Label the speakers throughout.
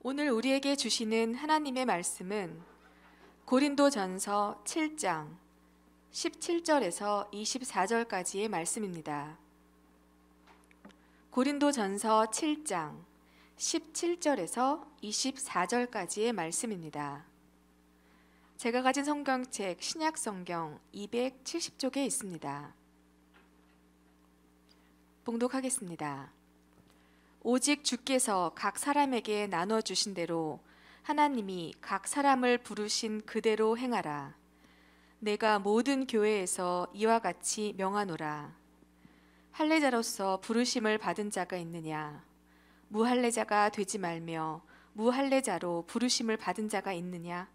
Speaker 1: 오늘 우리에게 주시는 하나님의 말씀은 고린도전서 7장 17절에서 24절까지의 말씀입니다. 고린도전서 7장 17절에서 24절까지의 말씀입니다. 제가 가진 성경책 신약성경 270쪽에 있습니다. 봉독하겠습니다. 오직 주께서 각 사람에게 나눠주신 대로 하나님이 각 사람을 부르신 그대로 행하라. 내가 모든 교회에서 이와 같이 명하노라. 할례자로서 부르심을 받은 자가 있느냐? 무할례자가 되지 말며 무할례자로 부르심을 받은 자가 있느냐?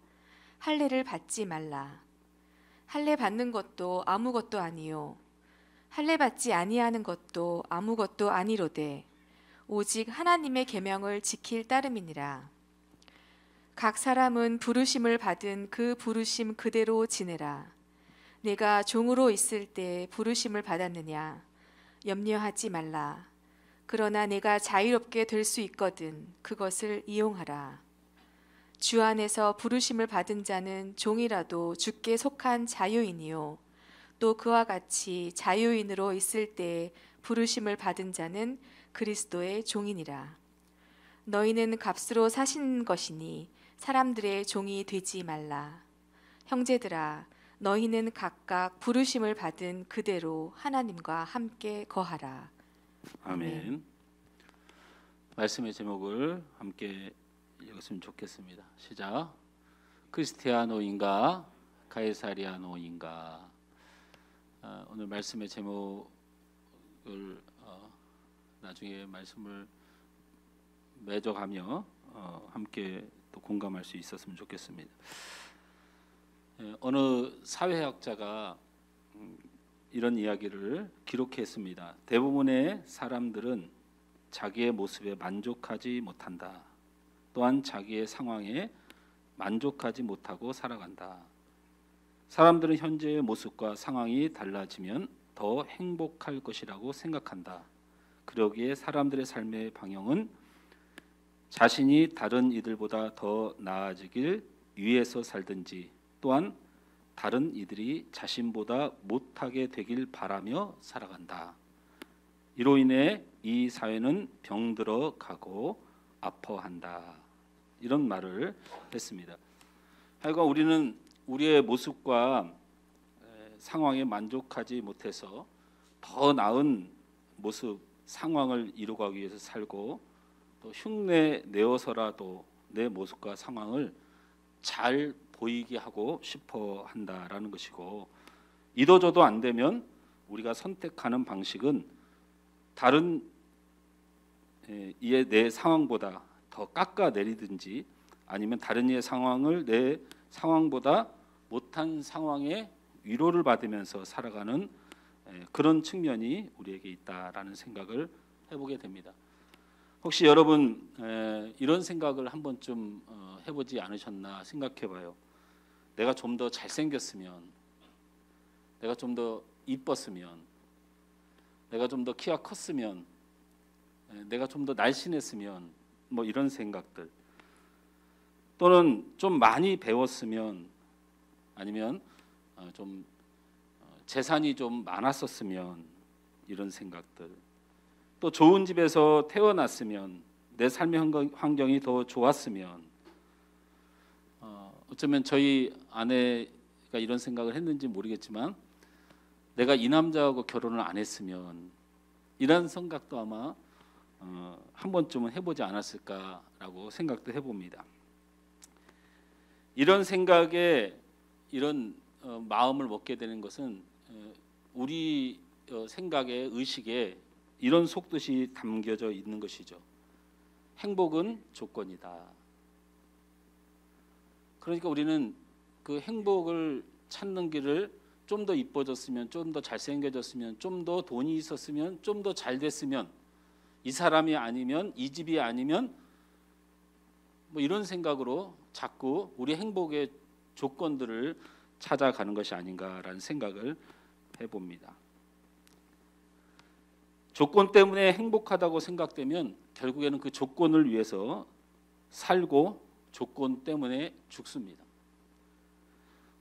Speaker 1: 할례를 받지 말라. 할례 받는 것도 아무것도 아니요 할례 받지 아니하는 것도 아무것도 아니로되 오직 하나님의 계명을 지킬 따름이니라. 각 사람은 부르심을 받은 그 부르심 그대로 지내라. 내가 종으로 있을 때 부르심을 받았느냐? 염려하지 말라. 그러나 내가 자유롭게 될 수 있거든 그것을 이용하라. 주 안에서 부르심을 받은 자는 종이라도 주께 속한 자유인이요 또 그와 같이 자유인으로 있을 때 부르심을 받은 자는 그리스도의 종이니라. 너희는 값으로 사신 것이니 사람들의 종이 되지 말라. 형제들아, 너희는 각각 부르심을 받은 그대로 하나님과 함께 거하라.
Speaker 2: 아멘. 말씀의 제목을 함께 읽었으면 좋겠습니다. 시작. 크리스티아노인가 가이사리아노인가. 오늘 말씀의 제목을 나중에 말씀을 맺어가며 함께 또 공감할 수 있었으면 좋겠습니다. 어느 사회학자가 이런 이야기를 기록했습니다. 대부분의 사람들은 자기의 모습에 만족하지 못한다. 또한 자기의 상황에 만족하지 못하고 살아간다. 사람들은 현재의 모습과 상황이 달라지면 더 행복할 것이라고 생각한다. 그러기에 사람들의 삶의 방향은 자신이 다른 이들보다 더 나아지길 위해서 살든지 또한 다른 이들이 자신보다 못하게 되길 바라며 살아간다. 이로 인해 이 사회는 병들어 가고 아파한다. 이런 말을 했습니다. 하여간 우리는 우리의 모습과 상황에 만족하지 못해서 더 나은 모습, 상황을 이루기 위해서 살고 또 흉내 내어서라도 내 모습과 상황을 잘 보이게 하고 싶어 한다라는 것이고, 이도저도 안 되면 우리가 선택하는 방식은 다른 이의 내 상황보다 더 깎아내리든지 아니면 다른 이의 상황을 내 상황보다 못한 상황에 위로를 받으면서 살아가는 그런 측면이 우리에게 있다라는 생각을 해보게 됩니다. 혹시 여러분 이런 생각을 한 번쯤 해보지 않으셨나 생각해봐요. 내가 좀 더 잘생겼으면, 내가 좀 더 이뻤으면, 내가 좀 더 키가 컸으면, 내가 좀 더 날씬했으면, 뭐 이런 생각들. 또는 좀 많이 배웠으면, 아니면 좀 재산이 좀 많았었으면, 이런 생각들. 또 좋은 집에서 태어났으면, 내 삶의 환경이 더 좋았으면, 어쩌면 저희 아내가 이런 생각을 했는지 모르겠지만 내가 이 남자하고 결혼을 안 했으면, 이런 생각도 아마 한 번쯤은 해보지 않았을까라고 생각도 해봅니다. 이런 생각에 이런 마음을 먹게 되는 것은 우리 생각에, 의식에 이런 속뜻이 담겨져 있는 것이죠. 행복은 조건이다. 그러니까 우리는 그 행복을 찾는 길을 좀 더 이뻐졌으면, 좀 더 잘생겨졌으면, 좀 더 돈이 있었으면, 좀 더 잘 됐으면, 이 사람이 아니면, 이 집이 아니면, 뭐 이런 생각으로 자꾸 우리 행복의 조건들을 찾아가는 것이 아닌가라는 생각을 해봅니다. 조건 때문에 행복하다고 생각되면 결국에는 그 조건을 위해서 살고 조건 때문에 죽습니다.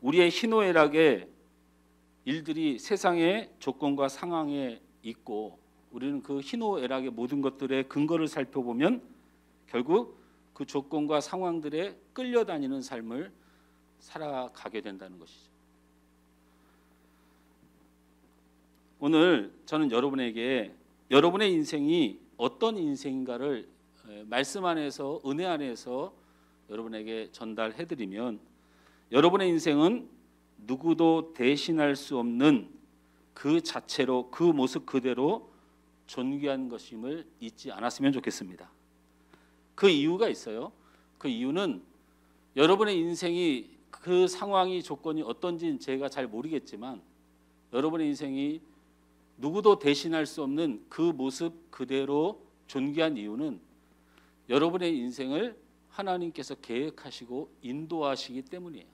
Speaker 2: 우리의 희노애락의 일들이 세상의 조건과 상황에 있고 우리는 그 희노애락의 모든 것들의 근거를 살펴보면 결국 그 조건과 상황들에 끌려다니는 삶을 살아가게 된다는 것이죠. 오늘 저는 여러분에게 여러분의 인생이 어떤 인생인가를 말씀 안에서 은혜 안에서 여러분에게 전달해드리면 여러분의 인생은 누구도 대신할 수 없는 그 자체로 그 모습 그대로 존귀한 것임을 잊지 않았으면 좋겠습니다. 그 이유가 있어요. 그 이유는 여러분의 인생이 그 상황이 조건이 어떤지는 제가 잘 모르겠지만 여러분의 인생이 누구도 대신할 수 없는 그 모습 그대로 존귀한 이유는 여러분의 인생을 하나님께서 계획하시고 인도하시기 때문이에요.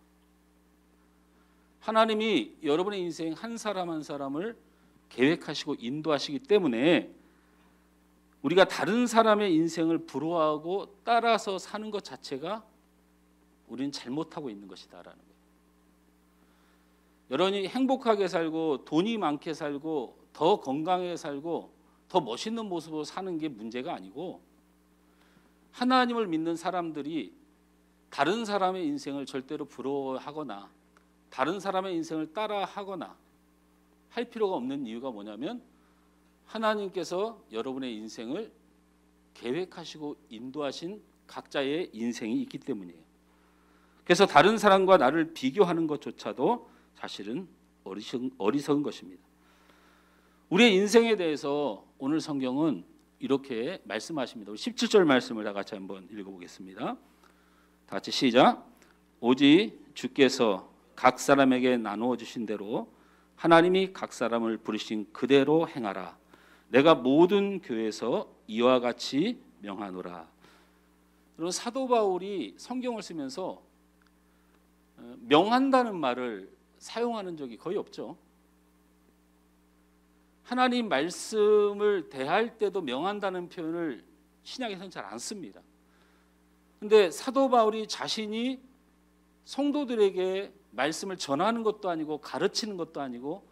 Speaker 2: 하나님이 여러분의 인생 한 사람 한 사람을 계획하시고 인도하시기 때문에 우리가 다른 사람의 인생을 부러워하고 따라서 사는 것 자체가 우리는 잘못하고 있는 것이다라는 거예요. 여러분이 행복하게 살고 돈이 많게 살고 더 건강하게 살고 더 멋있는 모습으로 사는 게 문제가 아니고 하나님을 믿는 사람들이 다른 사람의 인생을 절대로 부러워하거나 다른 사람의 인생을 따라하거나 할 필요가 없는 이유가 뭐냐면 하나님께서 여러분의 인생을 계획하시고 인도하신 각자의 인생이 있기 때문이에요. 그래서 다른 사람과 나를 비교하는 것조차도 사실은 어리석은 것입니다. 우리의 인생에 대해서 오늘 성경은 이렇게 말씀하십니다. 17절 말씀을 다 같이 한번 읽어보겠습니다. 다 같이 시작. 오직 주께서 각 사람에게 나누어 주신 대로 하나님이 각 사람을 부르신 그대로 행하라. 내가 모든 교회에서 이와 같이 명하노라. 여러분 사도 바울이 성경을 쓰면서 명한다는 말을 사용하는 적이 거의 없죠. 하나님 말씀을 대할 때도 명한다는 표현을 신약에서는 잘 안 씁니다. 그런데 사도 바울이 자신이 성도들에게 말씀을 전하는 것도 아니고 가르치는 것도 아니고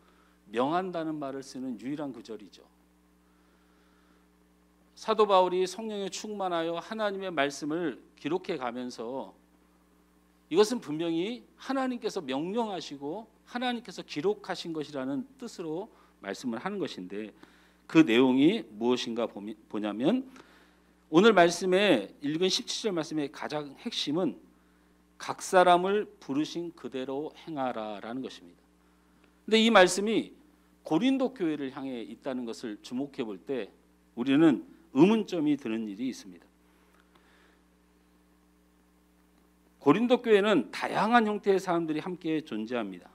Speaker 2: 명한다는 말을 쓰는 유일한 구절이죠. 사도 바울이 성령에 충만하여 하나님의 말씀을 기록해 가면서 이것은 분명히 하나님께서 명령하시고 하나님께서 기록하신 것이라는 뜻으로 말씀을 하는 것인데 그 내용이 무엇인가 보냐면 오늘 말씀에 읽은 17절 말씀의 가장 핵심은 각 사람을 부르신 그대로 행하라라는 것입니다. 근데 이 말씀이 고린도 교회를 향해 있다는 것을 주목해 볼 때 우리는 의문점이 드는 일이 있습니다. 고린도 교회는 다양한 형태의 사람들이 함께 존재합니다.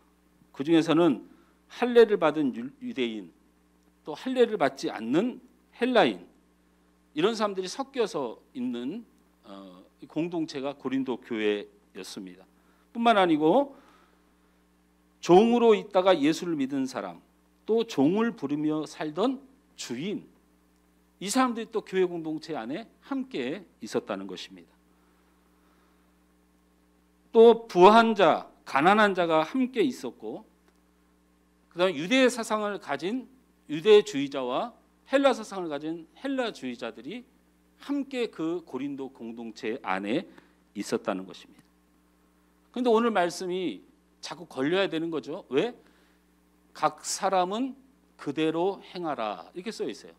Speaker 2: 그 중에서는 할례를 받은 유대인, 또 할례를 받지 않는 헬라인 이런 사람들이 섞여서 있는 공동체가 고린도 교회였습니다. 뿐만 아니고 종으로 있다가 예수를 믿은 사람, 또 종을 부르며 살던 주인 이 사람들이 또 교회 공동체 안에 함께 있었다는 것입니다. 또 부한 자, 가난한 자가 함께 있었고 그다음에 유대 사상을 가진 유대주의자와 헬라 사상을 가진 헬라주의자들이 함께 그 고린도 공동체 안에 있었다는 것입니다. 그런데 오늘 말씀이 자꾸 걸려야 되는 거죠. 왜? 각 사람은 그대로 행하라 이렇게 써 있어요.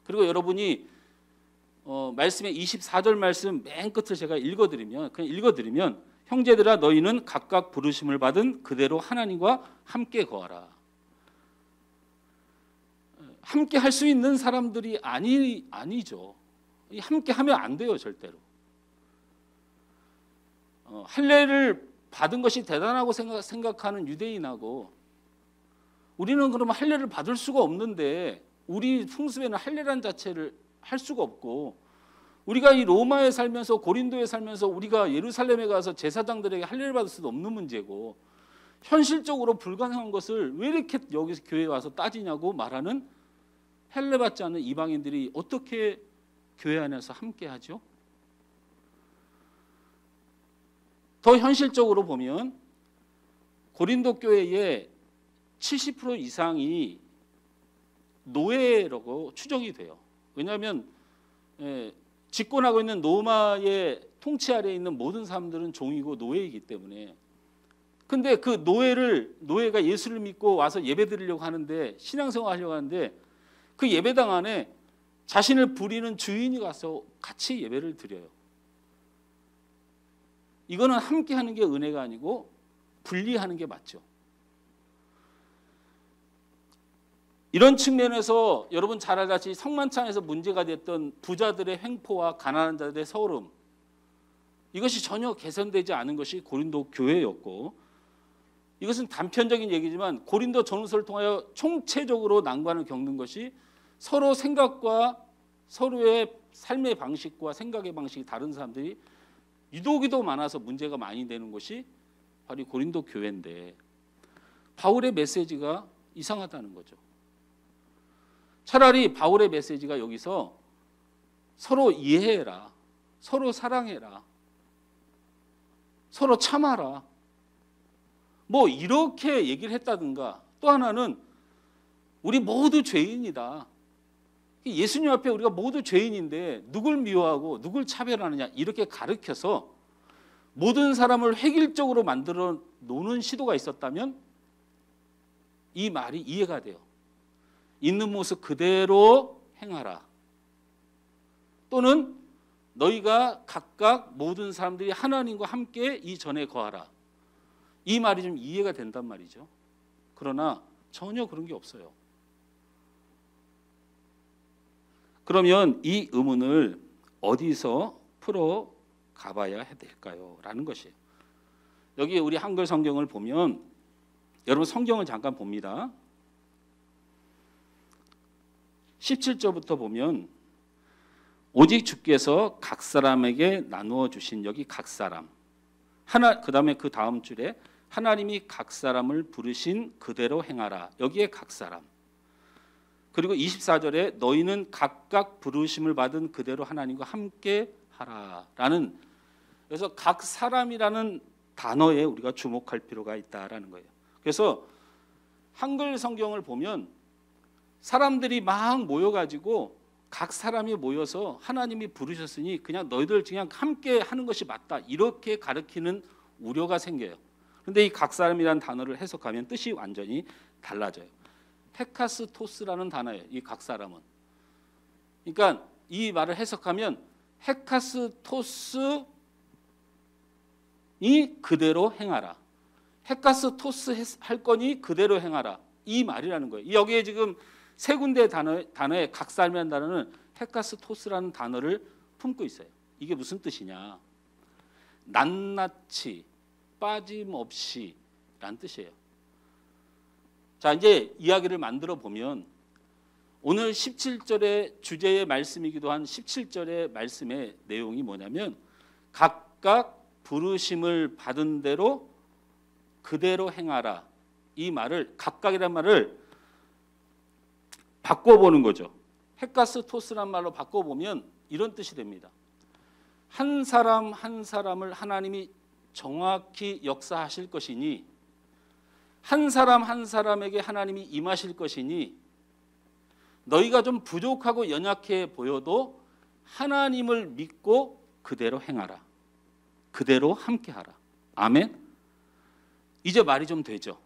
Speaker 2: 그리고 여러분이 말씀의 24절 말씀 맨 끝을 제가 읽어드리면 형제들아 너희는 각각 부르심을 받은 그대로 하나님과 함께 거하라. 함께 할 수 있는 사람들이 아니죠. 함께 하면 안 돼요 절대로. 할례를 받은 것이 대단하고 생각하는 유대인하고 우리는 그러면 할례를 받을 수가 없는데 우리 풍습에는 할례란 자체를 할 수가 없고 우리가 이 로마에 살면서 고린도에 살면서 우리가 예루살렘에 가서 제사장들에게 할례를 받을 수도 없는 문제고 현실적으로 불가능한 것을 왜 이렇게 여기서 교회에 와서 따지냐고 말하는 할례 받지 않는 이방인들이 어떻게 교회 안에서 함께 하죠? 더 현실적으로 보면 고린도 교회의 70% 이상이 노예라고 추정이 돼요. 왜냐하면 집권하고 있는 로마의 통치 아래에 있는 모든 사람들은 종이고 노예이기 때문에. 근데 그 노예가 예수를 믿고 와서 예배드리려고 하는데, 신앙생활 하려고 하는데, 그 예배당 안에 자신을 부리는 주인이 가서 같이 예배를 드려요. 이거는 함께 하는 게 은혜가 아니고 분리하는 게 맞죠. 이런 측면에서 여러분 잘 알다시피 성만찬에서 문제가 됐던 부자들의 횡포와 가난한 자들의 서름, 이것이 전혀 개선되지 않은 것이 고린도 교회였고, 이것은 단편적인 얘기지만 고린도 전후서를 통하여 총체적으로 난관을 겪는 것이 서로 생각과 서로의 삶의 방식과 생각의 방식이 다른 사람들이 유독이도 많아서 문제가 많이 되는 것이 바로 고린도 교회인데, 바울의 메시지가 이상하다는 거죠. 차라리 바울의 메시지가 여기서 서로 이해해라, 서로 사랑해라, 서로 참아라, 뭐 이렇게 얘기를 했다든가, 또 하나는 우리 모두 죄인이다, 예수님 앞에 우리가 모두 죄인인데 누굴 미워하고 누굴 차별하느냐, 이렇게 가르쳐서 모든 사람을 획일적으로 만들어 놓는 시도가 있었다면 이 말이 이해가 돼요. 있는 모습 그대로 행하라, 또는 너희가 각각 모든 사람들이 하나님과 함께 이 전에 거하라, 이 말이 좀 이해가 된단 말이죠. 그러나 전혀 그런 게 없어요. 그러면 이 의문을 어디서 풀어 가봐야 될까요? 라는 것이에요. 여기 우리 한글 성경을 보면, 여러분 성경을 잠깐 봅니다. 17절부터 보면 오직 주께서 각 사람에게 나누어 주신, 여기 각 사람, 그다음에 그 다음 줄에 하나님이 각 사람을 부르신 그대로 행하라, 여기에 각 사람. 그리고 24절에 너희는 각각 부르심을 받은 그대로 하나님과 함께 하라라는, 그래서 각 사람이라는 단어에 우리가 주목할 필요가 있다라는 거예요. 그래서 한글 성경을 보면 사람들이 막 모여가지고 각 사람이 모여서 하나님이 부르셨으니 그냥 너희들 그냥 함께 하는 것이 맞다, 이렇게 가르치는 우려가 생겨요. 그런데 이 각 사람이라는 단어를 해석하면 뜻이 완전히 달라져요. 헤카스토스라는 단어예요, 이 각 사람은. 그러니까 이 말을 해석하면 헤카스토스이 그대로 행하라, 헤카스토스 할 거니 그대로 행하라, 이 말이라는 거예요. 여기에 지금 세 군데 단어에 각 사람이라는 단어는 헤카스토스라는 단어를 품고 있어요. 이게 무슨 뜻이냐, 낱낱이 빠짐없이 라는 뜻이에요. 자, 이제 이야기를 만들어 보면 오늘 17절의 주제의 말씀이기도 한 17절의 말씀의 내용이 뭐냐면, 각각 부르심을 받은 대로 그대로 행하라, 이 말을, 각각이란 말을 바꿔보는 거죠. 헤카스토스란 말로 바꿔보면 이런 뜻이 됩니다. 한 사람 한 사람을 하나님이 정확히 역사하실 것이니, 한 사람 한 사람에게 하나님이 임하실 것이니, 너희가 좀 부족하고 연약해 보여도 하나님을 믿고 그대로 행하라, 그대로 함께하라. 아멘. 이제 말이 좀 되죠.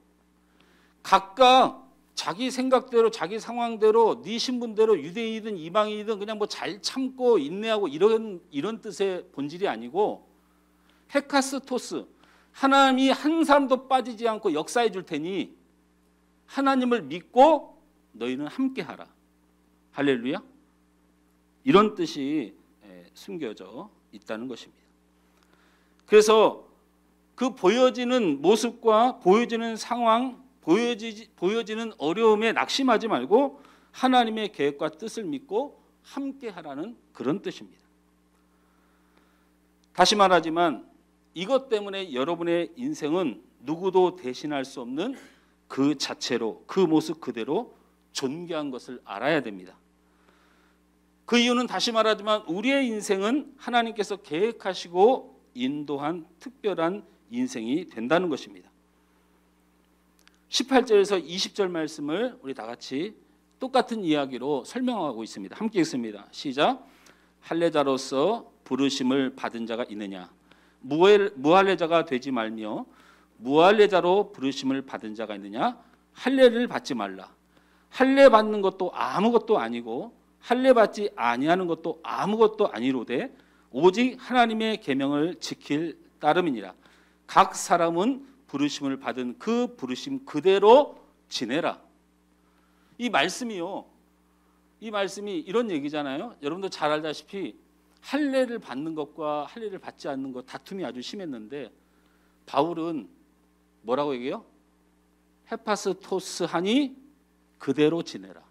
Speaker 2: 각각 자기 생각대로, 자기 상황대로, 네 신분대로 유대인이든 이방인이든 그냥 뭐 잘 참고 인내하고 이런 뜻의 본질이 아니고, 헤카스토스, 하나님이 한 사람도 빠지지 않고 역사해 줄 테니 하나님을 믿고 너희는 함께하라. 할렐루야. 이런 뜻이 숨겨져 있다는 것입니다. 그래서 그 보여지는 모습과 보여지는 상황, 보여지는 어려움에 낙심하지 말고 하나님의 계획과 뜻을 믿고 함께하라는 그런 뜻입니다. 다시 말하지만 이것 때문에 여러분의 인생은 누구도 대신할 수 없는 그 자체로, 그 모습 그대로 존귀한 것을 알아야 됩니다. 그 이유는 다시 말하지만 우리의 인생은 하나님께서 계획하시고 인도한 특별한 인생이 된다는 것입니다. 18절에서 20절 말씀을 우리 다 같이 똑같은 이야기로 설명하고 있습니다. 함께 읽습니다. 시작. 할례자로서 부르심을 받은 자가 있느냐? 무할례자가 되지 말며 무할례자로 부르심을 받은 자가 있느냐? 할례를 받지 말라. 할례 받는 것도 아무것도 아니고 할례 받지 아니하는 것도 아무것도 아니로되 오직 하나님의 계명을 지킬 따름이니라. 각 사람은 부르심을 받은 그 부르심 그대로 지내라. 이 말씀이요. 이 말씀이 이런 얘기잖아요. 여러분도 잘 알다시피 할례를 받는 것과 할례를 받지 않는 것 다툼이 아주 심했는데 바울은 뭐라고 얘기해요? 헤파스토스 하니 그대로 지내라.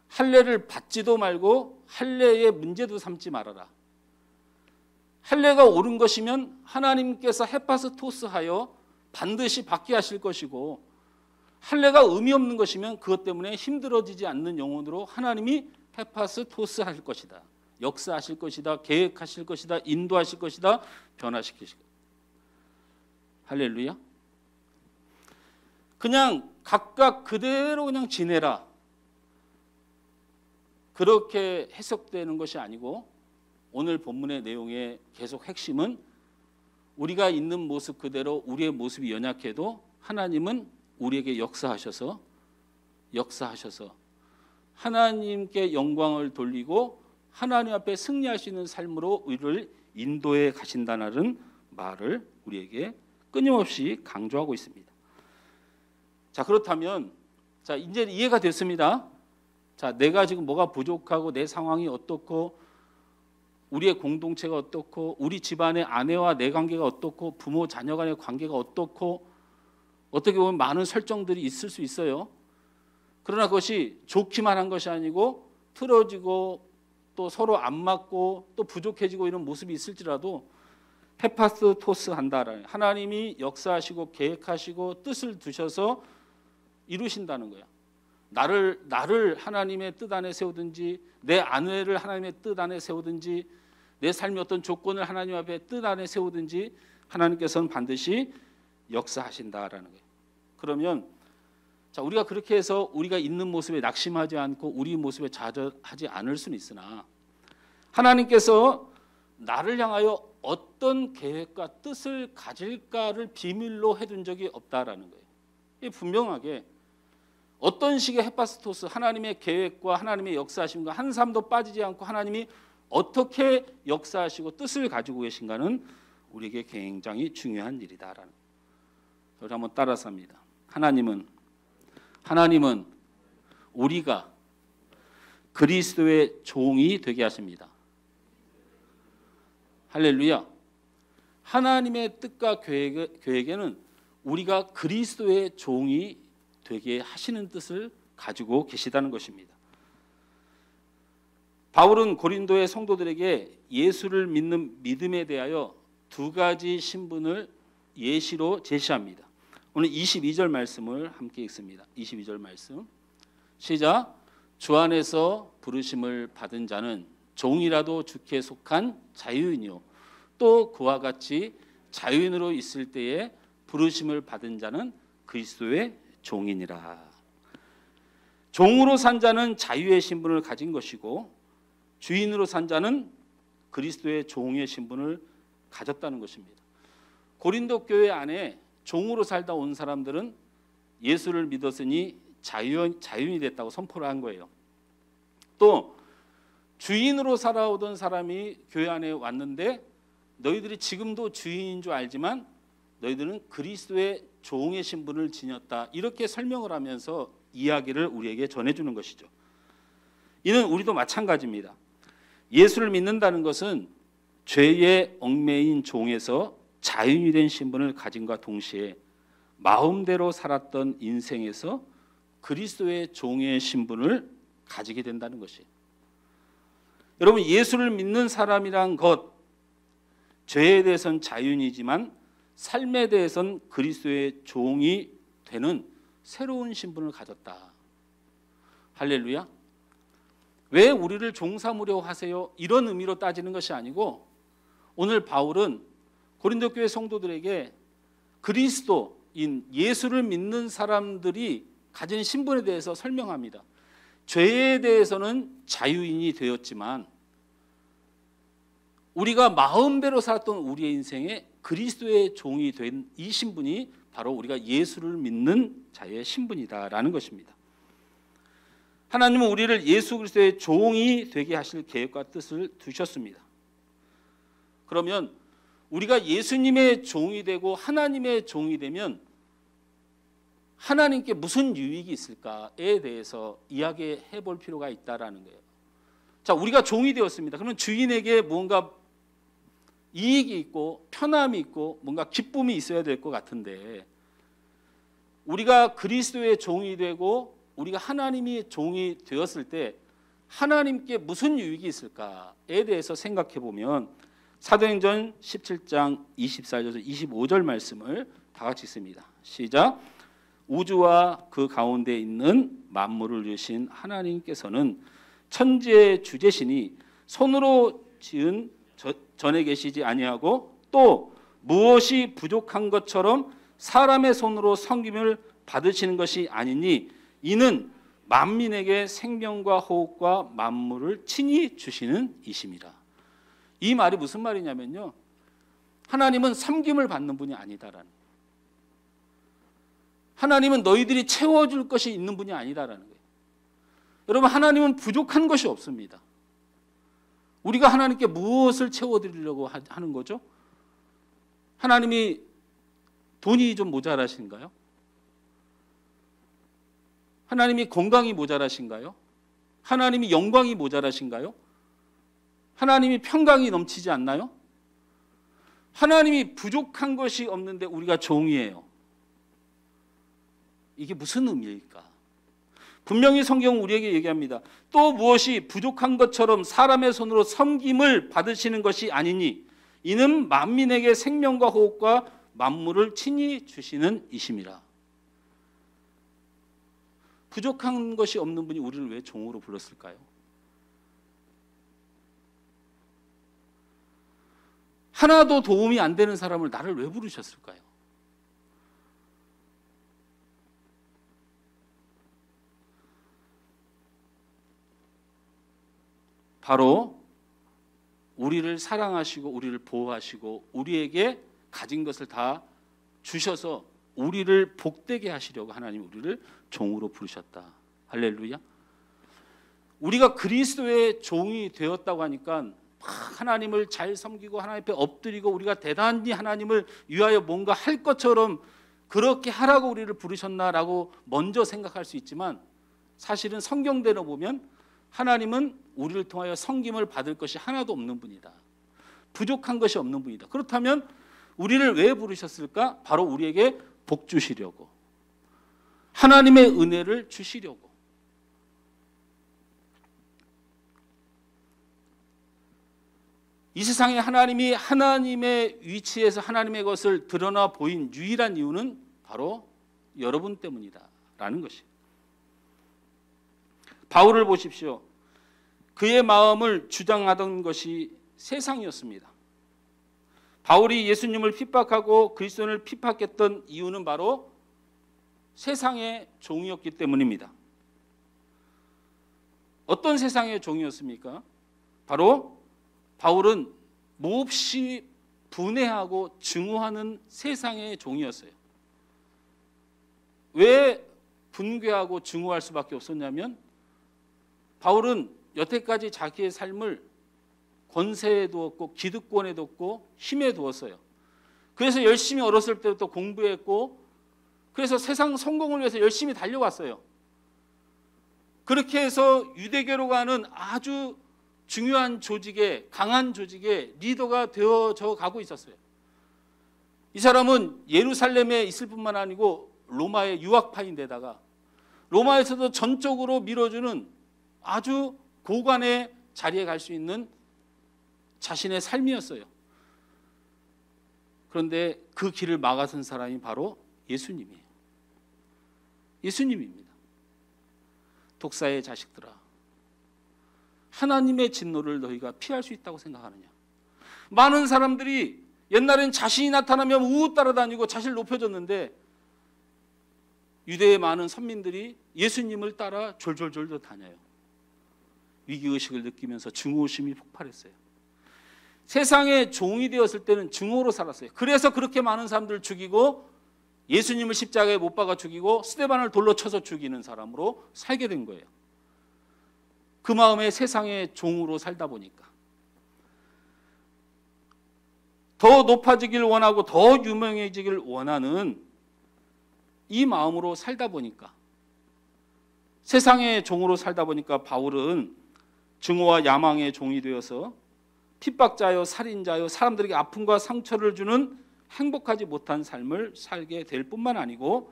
Speaker 2: 할례를 받지도 말고 할례의 문제도 삼지 말아라. 할례가 옳은 것이면 하나님께서 헤파스토스하여 반드시 받게 하실 것이고 할례가 의미 없는 것이면 그것 때문에 힘들어지지 않는 영혼으로 하나님이 헤파스토스 할 것이다. 역사하실 것이다. 계획하실 것이다. 인도하실 것이다. 변화시키실 것이다. 할렐루야. 그냥 각각 그대로 그냥 지내라. 그렇게 해석되는 것이 아니고 오늘 본문의 내용의 계속 핵심은 우리가 있는 모습 그대로 우리의 모습이 연약해도 하나님은 우리에게 역사하셔서 하나님께 영광을 돌리고 하나님 앞에 승리하시는 삶으로 우리를 인도해 가신다는 말을 우리에게 끊임없이 강조하고 있습니다. 자, 그렇다면 자, 이제 이해가 됐습니다. 자, 내가 지금 뭐가 부족하고 내 상황이 어떻고 우리의 공동체가 어떻고 우리 집안의 아내와 내 관계가 어떻고 부모 자녀 간의 관계가 어떻고 어떻게 보면 많은 설정들이 있을 수 있어요. 그러나 그것이 좋기만 한 것이 아니고 틀어지고 또 서로 안 맞고 또 부족해지고 이런 모습이 있을지라도 헤파스토스 한다라는 하나님이 역사하시고 계획하시고 뜻을 두셔서 이루신다는 거야. 나를 하나님의 뜻 안에 세우든지 내 아내를 하나님의 뜻 안에 세우든지 내 삶의 어떤 조건을 하나님 앞에 뜻 안에 세우든지 하나님께서는 반드시 역사하신다라는 거예요. 그러면 자, 우리가 그렇게 해서 우리가 있는 모습에 낙심하지 않고 우리 모습에 좌절하지 않을 수는 있으나 하나님께서 나를 향하여 어떤 계획과 뜻을 가질까를 비밀로 해둔 적이 없다라는 거예요. 이게 분명하게 어떤 식의 헤파스토스 하나님의 계획과 하나님의 역사하심과 한 사람도 빠지지 않고 하나님이 어떻게 역사하시고 뜻을 가지고 계신가는 우리에게 굉장히 중요한 일이다라는 거예요. 우리 한번 따라서 합니다. 하나님은 우리가 그리스도의 종이 되게 하십니다. 할렐루야. 하나님의 뜻과 계획에는 우리가 그리스도의 종이 되게 하시는 뜻을 가지고 계시다는 것입니다. 바울은 고린도의 성도들에게 예수를 믿는 믿음에 대하여 두 가지 신분을 예시로 제시합니다. 오늘 22절 말씀을 함께 읽습니다. 22절 말씀 시작. 주 안에서 부르심을 받은 자는 종이라도 주께 속한 자유인이요 또 그와 같이 자유인으로 있을 때에 부르심을 받은 자는 그리스도의 종이니라. 종으로 산 자는 자유의 신분을 가진 것이고 주인으로 산 자는 그리스도의 종의 신분을 가졌다는 것입니다. 고린도 교회 안에 종으로 살다 온 사람들은 예수를 믿었으니 자유인이 됐다고 선포를 한 거예요. 또 주인으로 살아오던 사람이 교회 안에 왔는데 너희들이 지금도 주인인 줄 알지만 너희들은 그리스도의 종의 신분을 지녔다. 이렇게 설명을 하면서 이야기를 우리에게 전해주는 것이죠. 이는 우리도 마찬가지입니다. 예수를 믿는다는 것은 죄의 얽매인 종에서 자유인이 된 신분을 가진과 동시에 마음대로 살았던 인생에서 그리스도의 종의 신분을 가지게 된다는 것이에요. 여러분, 예수를 믿는 사람이란 것, 죄에 대해서는 자유인이지만 삶에 대해서는 그리스도의 종이 되는 새로운 신분을 가졌다. 할렐루야. 왜 우리를 종 삼으려 하세요? 이런 의미로 따지는 것이 아니고 오늘 바울은 고린도 교회 성도들에게 그리스도인 예수를 믿는 사람들이 가진 신분에 대해서 설명합니다. 죄에 대해서는 자유인이 되었지만 우리가 마음대로 살았던 우리의 인생에 그리스도의 종이 된 이 신분이 바로 우리가 예수를 믿는 자의 신분이다라는 것입니다. 하나님은 우리를 예수 그리스도의 종이 되게 하실 계획과 뜻을 두셨습니다. 그러면 우리가 예수님의 종이 되고 하나님의 종이 되면 하나님께 무슨 유익이 있을까에 대해서 이야기해 볼 필요가 있다라는 거예요. 자, 우리가 종이 되었습니다. 그러면 주인에게 뭔가 이익이 있고 편함이 있고 뭔가 기쁨이 있어야 될 것 같은데, 우리가 그리스도의 종이 되고 우리가 하나님이 종이 되었을 때 하나님께 무슨 유익이 있을까에 대해서 생각해 보면 사도행전 17장 24절에서 25절 말씀을 다 같이 읽습니다. 시작. 우주와 그 가운데 있는 만물을 지으신 하나님께서는 천지의 주제시니 손으로 지은 전에 계시지 아니하고 또 무엇이 부족한 것처럼 사람의 손으로 섬김을 받으시는 것이 아니니 이는 만민에게 생명과 호흡과 만물을 친히 주시는 이심이라. 이 말이 무슨 말이냐면요, 하나님은 섬김을 받는 분이 아니다라는 거예요. 하나님은 너희들이 채워줄 것이 있는 분이 아니다라는 거예요. 여러분, 하나님은 부족한 것이 없습니다. 우리가 하나님께 무엇을 채워드리려고 하는 거죠? 하나님이 돈이 좀 모자라신가요? 하나님이 건강이 모자라신가요? 하나님이 영광이 모자라신가요? 하나님이 평강이 넘치지 않나요? 하나님이 부족한 것이 없는데 우리가 종이에요. 이게 무슨 의미일까? 분명히 성경은 우리에게 얘기합니다. 또 무엇이 부족한 것처럼 사람의 손으로 섬김을 받으시는 것이 아니니 이는 만민에게 생명과 호흡과 만물을 친히 주시는 이심이라. 부족한 것이 없는 분이 우리를 왜 종으로 불렀을까요? 하나도 도움이 안 되는 사람을 나를 왜 부르셨을까요? 바로 우리를 사랑하시고 우리를 보호하시고 우리에게 가진 것을 다 주셔서 우리를 복되게 하시려고 하나님 우리를 종으로 부르셨다. 할렐루야. 우리가 그리스도의 종이 되었다고 하니까 하나님을 잘 섬기고 하나님 앞에 엎드리고 우리가 대단히 하나님을 위하여 뭔가 할 것처럼 그렇게 하라고 우리를 부르셨나라고 먼저 생각할 수 있지만, 사실은 성경대로 보면 하나님은 우리를 통하여 섬김을 받을 것이 하나도 없는 분이다. 부족한 것이 없는 분이다. 그렇다면 우리를 왜 부르셨을까? 바로 우리에게 복 주시려고, 하나님의 은혜를 주시려고. 이 세상에 하나님이 하나님의 위치에서 하나님의 것을 드러나 보인 유일한 이유는 바로 여러분 때문이다라는 것이. 바울을 보십시오. 그의 마음을 주장하던 것이 세상이었습니다. 바울이 예수님을 핍박하고 그리스도를 핍박했던 이유는 바로 세상의 종이었기 때문입니다. 어떤 세상의 종이었습니까? 바로 바울은 몹시 분해하고 증오하는 세상의 종이었어요. 왜 분괴하고 증오할 수밖에 없었냐면, 바울은 여태까지 자기의 삶을 권세에 두었고 기득권에 두었고 힘에 두었어요. 그래서 열심히 어렸을 때부터 공부했고, 그래서 세상 성공을 위해서 열심히 달려왔어요. 그렇게 해서 유대교로 가는 아주 중요한 조직의, 강한 조직의 리더가 되어져 가고 있었어요. 이 사람은 예루살렘에 있을 뿐만 아니고 로마의 유학파인데다가 로마에서도 전적으로 밀어주는 아주 고관의 자리에 갈 수 있는 자신의 삶이었어요. 그런데 그 길을 막아선 사람이 바로 예수님이에요. 예수님입니다. 독사의 자식들아, 하나님의 진노를 너희가 피할 수 있다고 생각하느냐? 많은 사람들이 옛날엔 자신이 나타나면 우우 따라다니고 자신을 높여줬는데 유대의 많은 선민들이 예수님을 따라 졸졸졸 다녀요. 위기의식을 느끼면서 증오심이 폭발했어요. 세상의 종이 되었을 때는 증오로 살았어요. 그래서 그렇게 많은 사람들을 죽이고 예수님을 십자가에 못 박아 죽이고 스데반을 돌로 쳐서 죽이는 사람으로 살게 된 거예요. 그 마음에 세상의 종으로 살다 보니까 더 높아지길 원하고 더 유명해지길 원하는 이 마음으로 살다 보니까 세상의 종으로 살다 보니까 바울은 증오와 야망의 종이 되어서 핍박자요 살인자요 사람들에게 아픔과 상처를 주는 행복하지 못한 삶을 살게 될 뿐만 아니고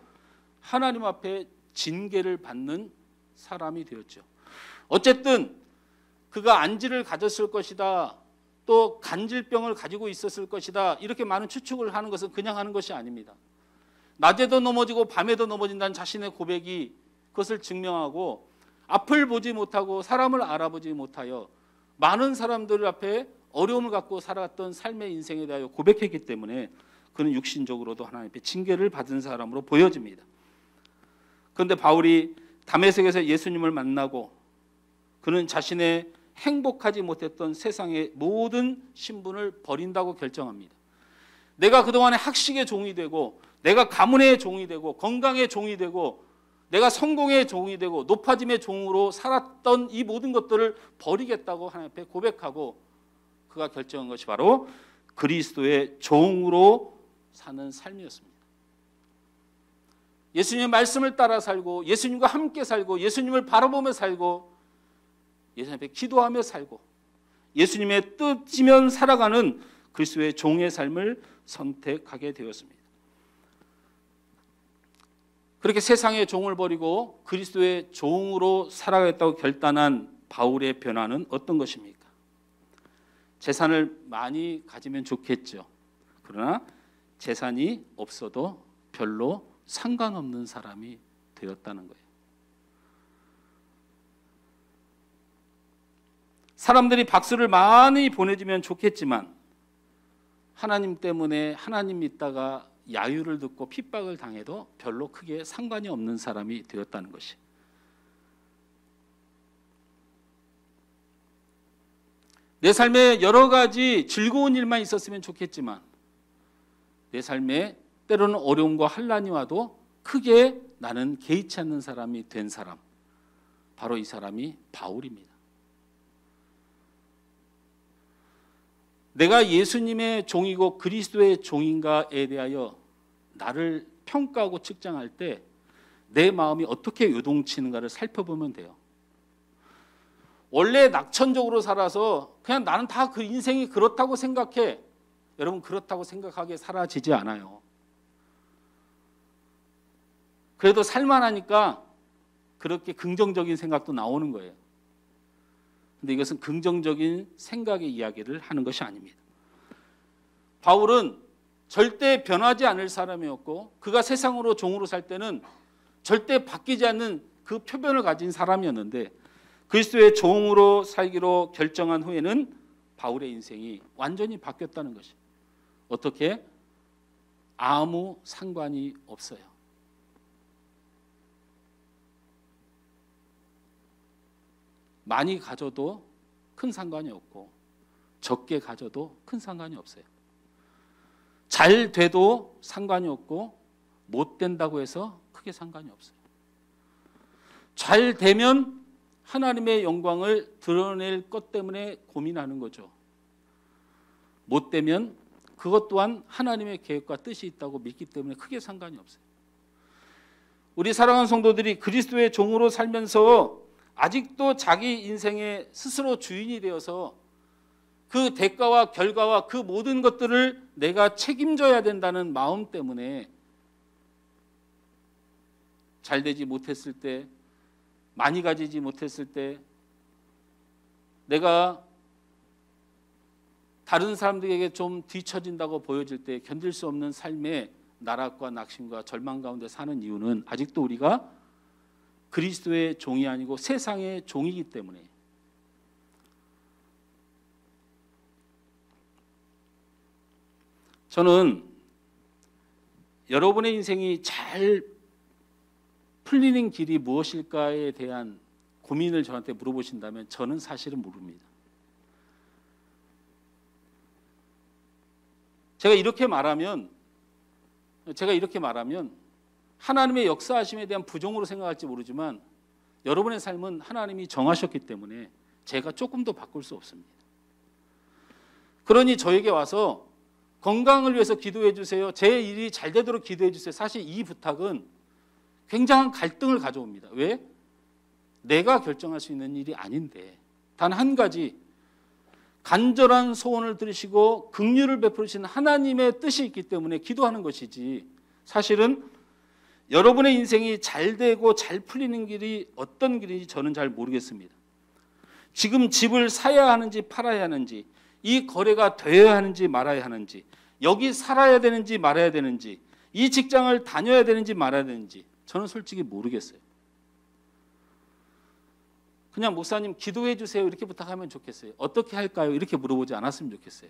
Speaker 2: 하나님 앞에 징계를 받는 사람이 되었죠. 어쨌든 그가 안지를 가졌을 것이다, 또 간질병을 가지고 있었을 것이다, 이렇게 많은 추측을 하는 것은 그냥 하는 것이 아닙니다. 낮에도 넘어지고 밤에도 넘어진다는 자신의 고백이 그것을 증명하고 앞을 보지 못하고 사람을 알아보지 못하여 많은 사람들 앞에 어려움을 갖고 살아갔던 삶의 인생에 대하여 고백했기 때문에 그는 육신적으로도 하나님 앞에 징계를 받은 사람으로 보여집니다. 그런데 바울이 다메섹에서 예수님을 만나고 그는 자신의 행복하지 못했던 세상의 모든 신분을 버린다고 결정합니다. 내가 그동안에 학식의 종이 되고 내가 가문의 종이 되고 건강의 종이 되고 내가 성공의 종이 되고 높아짐의 종으로 살았던 이 모든 것들을 버리겠다고 하나님 앞에 고백하고 그가 결정한 것이 바로 그리스도의 종으로 사는 삶이었습니다. 예수님의 말씀을 따라 살고 예수님과 함께 살고 예수님을 바라보며 살고 예수님 앞에 기도하며 살고 예수님의 뜻이면 살아가는 그리스도의 종의 삶을 선택하게 되었습니다. 그렇게 세상의 종을 버리고 그리스도의 종으로 살아가겠다고 결단한 바울의 변화는 어떤 것입니까? 재산을 많이 가지면 좋겠죠. 그러나 재산이 없어도 별로 상관없는 사람이 되었다는 거예요. 사람들이 박수를 많이 보내주면 좋겠지만 하나님 때문에 하나님 믿다가 야유를 듣고 핍박을 당해도 별로 크게 상관이 없는 사람이 되었다는 것이. 내 삶에 여러 가지 즐거운 일만 있었으면 좋겠지만 내 삶에 때로는 어려움과 환난이 와도 크게 나는 개의치 않는 사람이 된 사람, 바로 이 사람이 바울입니다. 내가 예수님의 종이고 그리스도의 종인가에 대하여 나를 평가하고 측정할 때 내 마음이 어떻게 요동치는가를 살펴보면 돼요. 원래 낙천적으로 살아서 그냥 나는 다 그 인생이 그렇다고 생각해. 여러분, 그렇다고 생각하기에 사라지지 않아요. 그래도 살만하니까 그렇게 긍정적인 생각도 나오는 거예요. 근데 이것은 긍정적인 생각의 이야기를 하는 것이 아닙니다. 바울은 절대 변하지 않을 사람이었고 그가 세상으로 종으로 살 때는 절대 바뀌지 않는 그 표변을 가진 사람이었는데 그리스도의 종으로 살기로 결정한 후에는 바울의 인생이 완전히 바뀌었다는 것이. 어떻게? 아무 상관이 없어요. 많이 가져도 큰 상관이 없고 적게 가져도 큰 상관이 없어요. 잘 돼도 상관이 없고 못 된다고 해서 크게 상관이 없어요. 잘 되면 하나님의 영광을 드러낼 것 때문에 고민하는 거죠. 못 되면 그것 또한 하나님의 계획과 뜻이 있다고 믿기 때문에 크게 상관이 없어요. 우리 사랑하는 성도들이 그리스도의 종으로 살면서 아직도 자기 인생의 스스로 주인이 되어서 그 대가와 결과와 그 모든 것들을 내가 책임져야 된다는 마음 때문에 잘 되지 못했을 때, 많이 가지지 못했을 때, 내가 다른 사람들에게 좀 뒤처진다고 보여질 때 견딜 수 없는 삶의 나락과 낙심과 절망 가운데 사는 이유는 아직도 우리가 그리스도의 종이 아니고 세상의 종이기 때문에. 저는 여러분의 인생이 잘 풀리는 길이 무엇일까에 대한 고민을 저한테 물어보신다면 저는 사실은 모릅니다. 제가 이렇게 말하면 하나님의 역사하심에 대한 부정으로 생각할지 모르지만 여러분의 삶은 하나님이 정하셨기 때문에 제가 조금 더 바꿀 수 없습니다. 그러니 저에게 와서 건강을 위해서 기도해 주세요. 제 일이 잘 되도록 기도해 주세요. 사실 이 부탁은 굉장한 갈등을 가져옵니다. 왜? 내가 결정할 수 있는 일이 아닌데 단 한 가지 간절한 소원을 들으시고 긍휼을 베푸시는 하나님의 뜻이 있기 때문에 기도하는 것이지 사실은 여러분의 인생이 잘 되고 잘 풀리는 길이 어떤 길인지 저는 잘 모르겠습니다. 지금 집을 사야 하는지 팔아야 하는지 이 거래가 되어야 하는지 말아야 하는지 여기 살아야 되는지 말아야 되는지 이 직장을 다녀야 되는지 말아야 되는지 저는 솔직히 모르겠어요. 그냥 목사님 기도해 주세요 이렇게 부탁하면 좋겠어요. 어떻게 할까요? 이렇게 물어보지 않았으면 좋겠어요.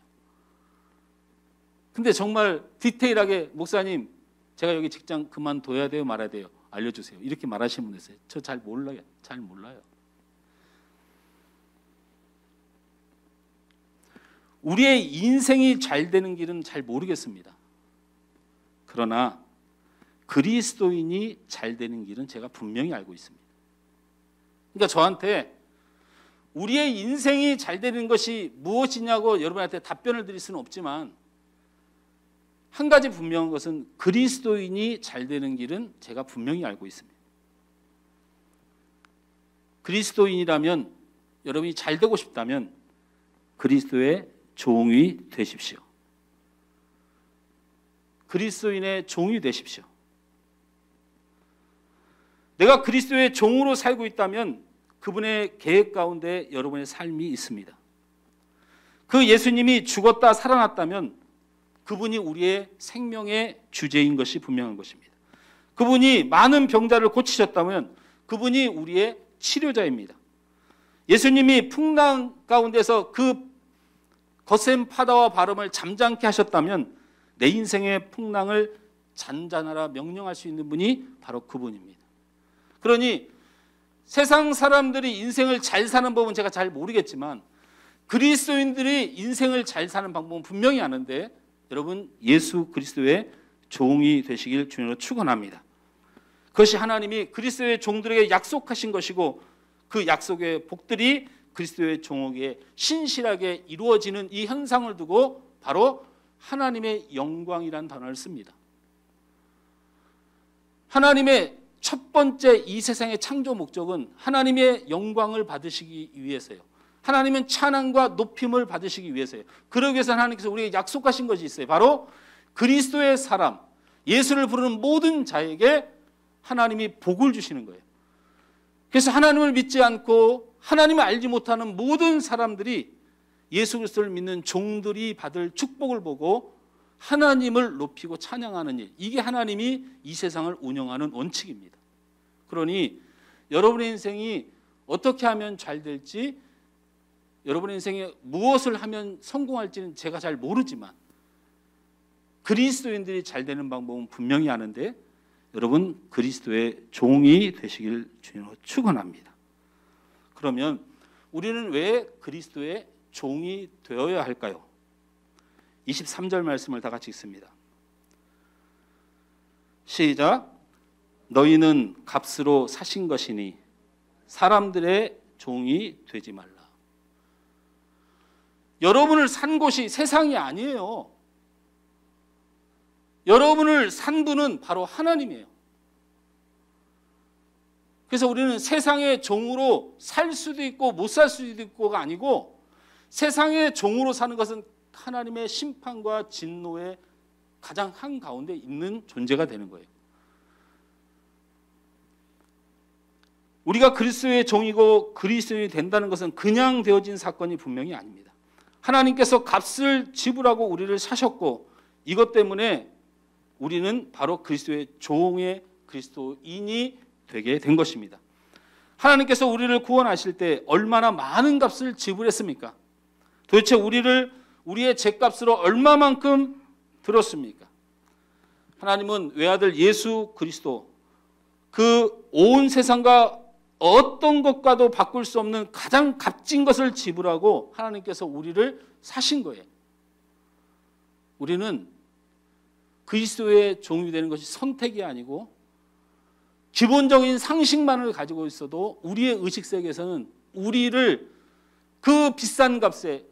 Speaker 2: 근데 정말 디테일하게 목사님 제가 여기 직장 그만둬야 돼요 말아야 돼요 알려주세요 이렇게 말하시는 분 있어요. 저 잘 몰라요. 우리의 인생이 잘 되는 길은 잘 모르겠습니다. 그러나 그리스도인이 잘 되는 길은 제가 분명히 알고 있습니다. 그러니까 저한테 우리의 인생이 잘 되는 것이 무엇이냐고 여러분한테 답변을 드릴 수는 없지만 한 가지 분명한 것은 그리스도인이 잘 되는 길은 제가 분명히 알고 있습니다. 그리스도인이라면 여러분이 잘 되고 싶다면 그리스도의 종이 되십시오. 그리스도인의 종이 되십시오. 내가 그리스도의 종으로 살고 있다면 그분의 계획 가운데 여러분의 삶이 있습니다. 그 예수님이 죽었다 살아났다면 그분이 우리의 생명의 주제인 것이 분명한 것입니다. 그분이 많은 병자를 고치셨다면 그분이 우리의 치료자입니다. 예수님이 풍랑 가운데서 그 거센 파도와 바람을 잠잠케 하셨다면 내 인생의 풍랑을 잔잔하라 명령할 수 있는 분이 바로 그분입니다. 그러니 세상 사람들이 인생을 잘 사는 법은 제가 잘 모르겠지만 그리스도인들이 인생을 잘 사는 방법은 분명히 아는데 여러분 예수 그리스도의 종이 되시길 주님으로 축원합니다. 그것이 하나님이 그리스도의 종들에게 약속하신 것이고 그 약속의 복들이 그리스도의 종에게 신실하게 이루어지는 이 현상을 두고 바로 하나님의 영광이라는 단어를 씁니다. 하나님의 첫 번째 이 세상의 창조 목적은 하나님의 영광을 받으시기 위해서요. 하나님은 찬양과 높임을 받으시기 위해서요. 그러기 위해서 하나님께서 우리에게 약속하신 것이 있어요. 바로 그리스도의 사람, 예수를 부르는 모든 자에게 하나님이 복을 주시는 거예요. 그래서 하나님을 믿지 않고 하나님을 알지 못하는 모든 사람들이 예수 그리스도를 믿는 종들이 받을 축복을 보고 하나님을 높이고 찬양하는 일, 이게 하나님이 이 세상을 운영하는 원칙입니다. 그러니 여러분의 인생이 어떻게 하면 잘 될지, 여러분의 인생에 무엇을 하면 성공할지는 제가 잘 모르지만 그리스도인들이 잘 되는 방법은 분명히 아는데 여러분 그리스도의 종이 되시길 주님으로 축원합니다. 그러면 우리는 왜 그리스도의 종이 되어야 할까요? 23절 말씀을 다 같이 읽습니다. 시작. 너희는 값으로 사신 것이니 사람들의 종이 되지 말라. 여러분을 산 곳이 세상이 아니에요. 여러분을 산 분은 바로 하나님이에요. 그래서 우리는 세상의 종으로 살 수도 있고 못 살 수도 있고가 아니고 세상의 종으로 사는 것은 하나님의 심판과 진노의 가장 한가운데 있는 존재가 되는 거예요. 우리가 그리스도의 종이고 그리스도인이 된다는 것은 그냥 되어진 사건이 분명히 아닙니다. 하나님께서 값을 지불하고 우리를 사셨고 이것 때문에 우리는 바로 그리스도의 종의 그리스도인이 되게 된 것입니다. 하나님께서 우리를 구원하실 때 얼마나 많은 값을 지불했습니까? 도대체 우리의 죄값으로 얼마만큼 들었습니까? 하나님은 외아들 예수 그리스도, 그 온 세상과 어떤 것과도 바꿀 수 없는 가장 값진 것을 지불하고 하나님께서 우리를 사신 거예요. 우리는 그리스도의 종이 되는 것이 선택이 아니고 기본적인 상식만을 가지고 있어도 우리의 의식세계에서는 우리를 그 비싼 값에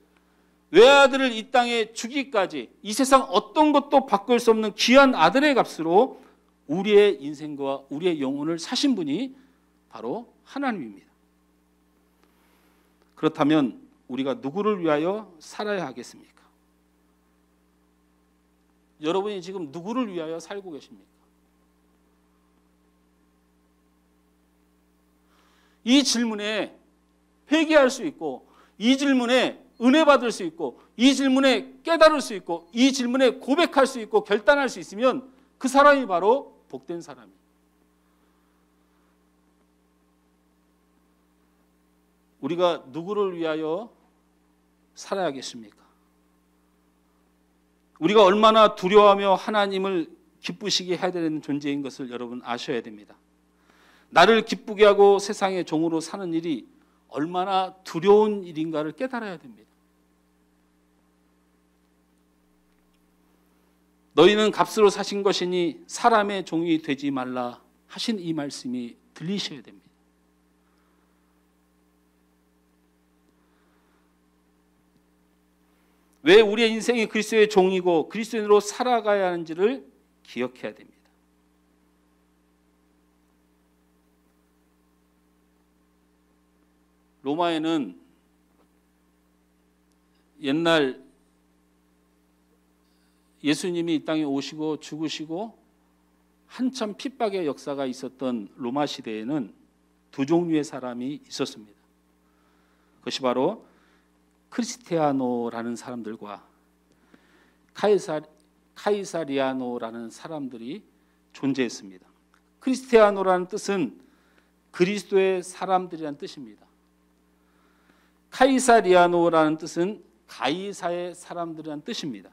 Speaker 2: 외아들을 이 땅에 주기까지 이 세상 어떤 것도 바꿀 수 없는 귀한 아들의 값으로 우리의 인생과 우리의 영혼을 사신 분이 바로 하나님입니다. 그렇다면 우리가 누구를 위하여 살아야 하겠습니까? 여러분이 지금 누구를 위하여 살고 계십니까? 이 질문에 회개할 수 있고, 이 질문에 은혜 받을 수 있고, 이 질문에 깨달을 수 있고, 이 질문에 고백할 수 있고 결단할 수 있으면 그 사람이 바로 복된 사람이에요. 우리가 누구를 위하여 살아야겠습니까? 우리가 얼마나 두려워하며 하나님을 기쁘시게 해야 되는 존재인 것을 여러분 아셔야 됩니다. 나를 기쁘게 하고 세상의 종으로 사는 일이 얼마나 두려운 일인가를 깨달아야 됩니다. 너희는 값으로 사신 것이니 사람의 종이 되지 말라 하신 이 말씀이 들리셔야 됩니다. 왜 우리의 인생이 그리스도의 종이고 그리스도인으로 살아가야 하는지를 기억해야 됩니다. 로마에는 옛날 예수님이 이 땅에 오시고 죽으시고 한참 핍박의 역사가 있었던 로마 시대에는 두 종류의 사람이 있었습니다. 그것이 바로 크리스티아노라는 사람들과 카이사리아노라는 사람들이 존재했습니다. 크리스티아노라는 뜻은 그리스도의 사람들이라는 뜻입니다. 카이사리아노라는 뜻은 가이사의 사람들이라는 뜻입니다.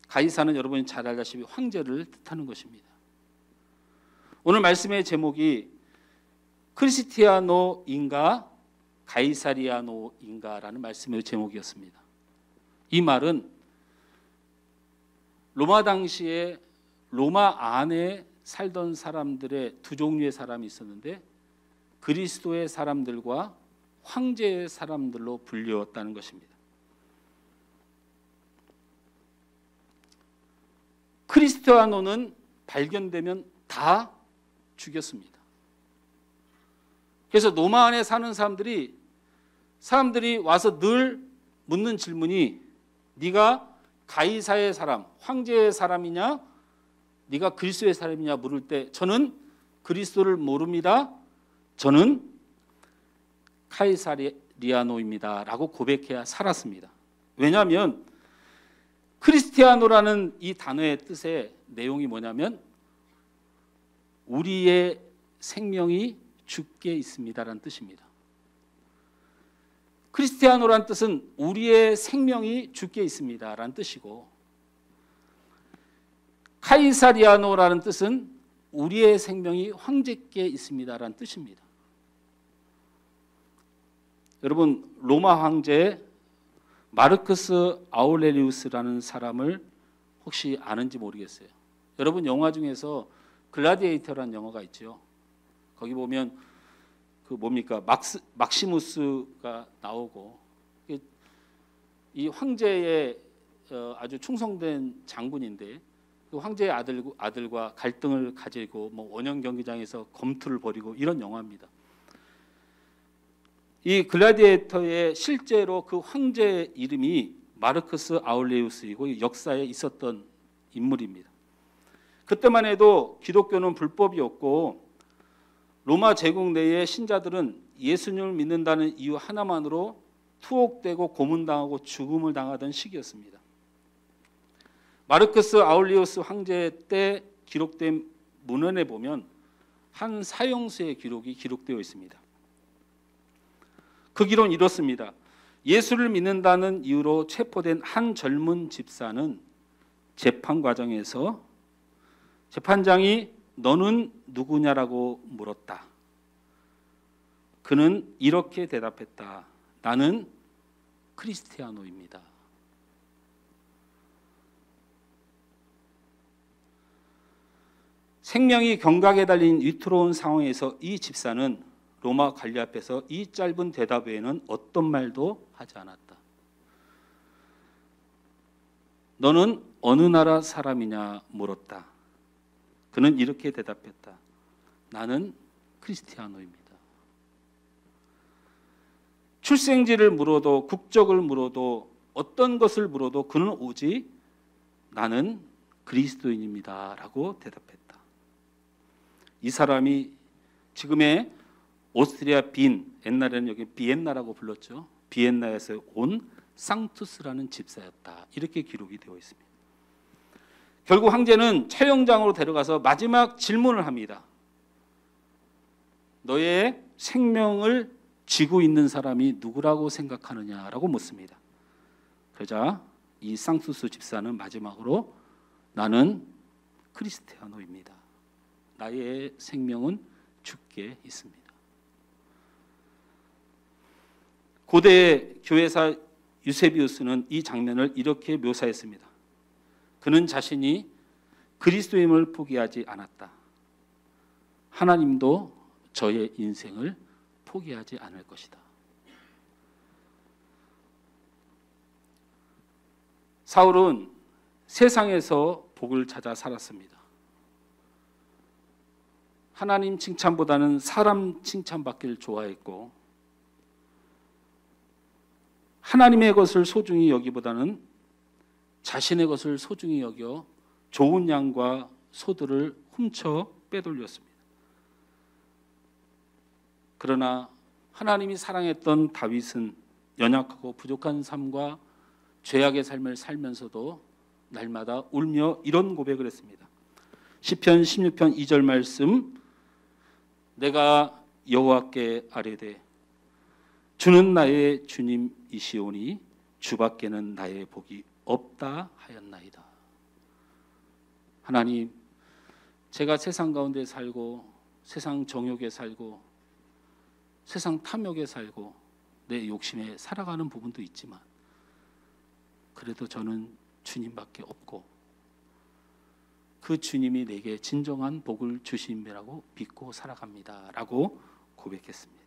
Speaker 2: 가이사는 여러분이 잘 알다시피 황제를 뜻하는 것입니다. 오늘 말씀의 제목이 크리스티아노인가 가이사리아노인가라는 말씀의 제목이었습니다. 이 말은 로마 당시에 로마 안에 살던 사람들의 두 종류의 사람이 있었는데 그리스도의 사람들과 황제의 사람들로 분류었다는 것입니다. 크리스티아노는 발견되면 다 죽였습니다. 그래서 로마 안에 사는 사람들이 와서 늘 묻는 질문이 네가 가이사의 사람, 황제의 사람이냐, 네가 그리스도의 사람이냐 물을 때 저는 그리스도를 모릅니다. 저는 카이사리아노입니다. 라고 고백해야 살았습니다. 왜냐하면 크리스티아노라는 이 단어의 뜻의 내용이 뭐냐면 우리의 생명이 주께 있습니다라는 뜻입니다. 크리스티아노라는 뜻은 우리의 생명이 주께 있습니다라는 뜻이고 카이사리아노라는 뜻은 우리의 생명이 황제께 있습니다라는 뜻입니다. 여러분 로마 황제 마르크스 아우렐리우스라는 사람을 혹시 아는지 모르겠어요. 여러분 영화 중에서 글라디에이터라는 영화가 있죠. 거기 보면 그 뭡니까 막시무스가 나오고 이 황제의 아주 충성된 장군인데 그 황제의 아들과 갈등을 가지고 뭐 원형 경기장에서 검투를 벌이고 이런 영화입니다. 이 글라디에이터의 실제로 그 황제의 이름이 마르크스 아울레우스이고 역사에 있었던 인물입니다. 그때만 해도 기독교는 불법이었고 로마 제국 내의 신자들은 예수님을 믿는다는 이유 하나만으로 투옥되고 고문당하고 죽음을 당하던 시기였습니다. 마르크스 아울리우스 황제 때 기록된 문헌에 보면 한 사형수의 기록이 기록되어 있습니다. 그 기록은 이렇습니다. 예수를 믿는다는 이유로 체포된 한 젊은 집사는 재판 과정에서 재판장이 너는 누구냐라고 물었다. 그는 이렇게 대답했다. 나는 크리스티아노입니다. 생명이 경각에 달린 위태로운 상황에서 이 집사는 로마 관리 앞에서 이 짧은 대답 외에는 어떤 말도 하지 않았다. 너는 어느 나라 사람이냐 물었다. 그는 이렇게 대답했다. 나는 크리스티아노입니다. 출생지를 물어도 국적을 물어도 어떤 것을 물어도 그는 오직 나는 그리스도인입니다 라고 대답했다. 이 사람이 지금의 오스트리아 빈, 옛날에는 여기 비엔나라고 불렀죠. 비엔나에서 온 상투스라는 집사였다. 이렇게 기록이 되어 있습니다. 결국 황제는 촬영장으로 데려가서 마지막 질문을 합니다. 너의 생명을 쥐고 있는 사람이 누구라고 생각하느냐라고 묻습니다. 그러자 이 상투스 집사는 마지막으로 나는 크리스티아노입니다. 나의 생명은 주께 있습니다. 고대 교회사 유세비우스는 이 장면을 이렇게 묘사했습니다. 그는 자신이 그리스도임을 포기하지 않았다. 하나님도 저의 인생을 포기하지 않을 것이다. 사울은 세상에서 복을 찾아 살았습니다. 하나님 칭찬보다는 사람 칭찬받기를 좋아했고 하나님의 것을 소중히 여기보다는 자신의 것을 소중히 여겨 좋은 양과 소들을 훔쳐 빼돌렸습니다. 그러나 하나님이 사랑했던 다윗은 연약하고 부족한 삶과 죄악의 삶을 살면서도 날마다 울며 이런 고백을 했습니다. 시편 16편 2절 말씀, 내가 여호와께 아뢰되 주는 나의 주님이시오니 주밖에는 나의 복이 없다 하였나이다. 하나님, 제가 세상 가운데 살고 세상 정욕에 살고 세상 탐욕에 살고 내 욕심에 살아가는 부분도 있지만 그래도 저는 주님밖에 없고 그 주님이 내게 진정한 복을 주심이라고 믿고 살아갑니다 라고 고백했습니다.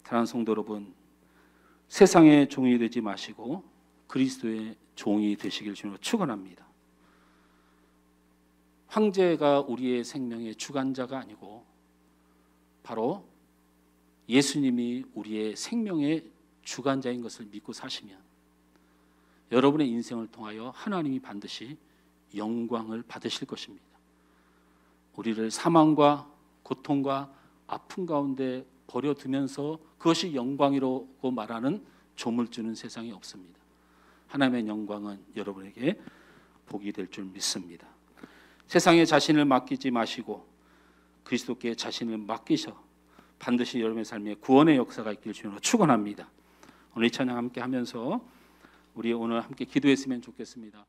Speaker 2: 사랑하는 성도 여러분, 세상의 종이 되지 마시고 그리스도의 종이 되시길 주님으로 축원합니다. 황제가 우리의 생명의 주관자가 아니고 바로 예수님이 우리의 생명의 주관자인 것을 믿고 사시면 여러분의 인생을 통하여 하나님이 반드시 영광을 받으실 것입니다. 우리를 사망과 고통과 아픔 가운데 버려두면서 그것이 영광이라고 말하는 조물주는 세상에 없습니다. 하나님의 영광은 여러분에게 복이 될 줄 믿습니다. 세상에 자신을 맡기지 마시고 그리스도께 자신을 맡기셔 반드시 여러분의 삶에 구원의 역사가 있길 주님으로 축원합니다. 오늘 이 찬양 함께 하면서 우리 오늘 함께 기도했으면 좋겠습니다.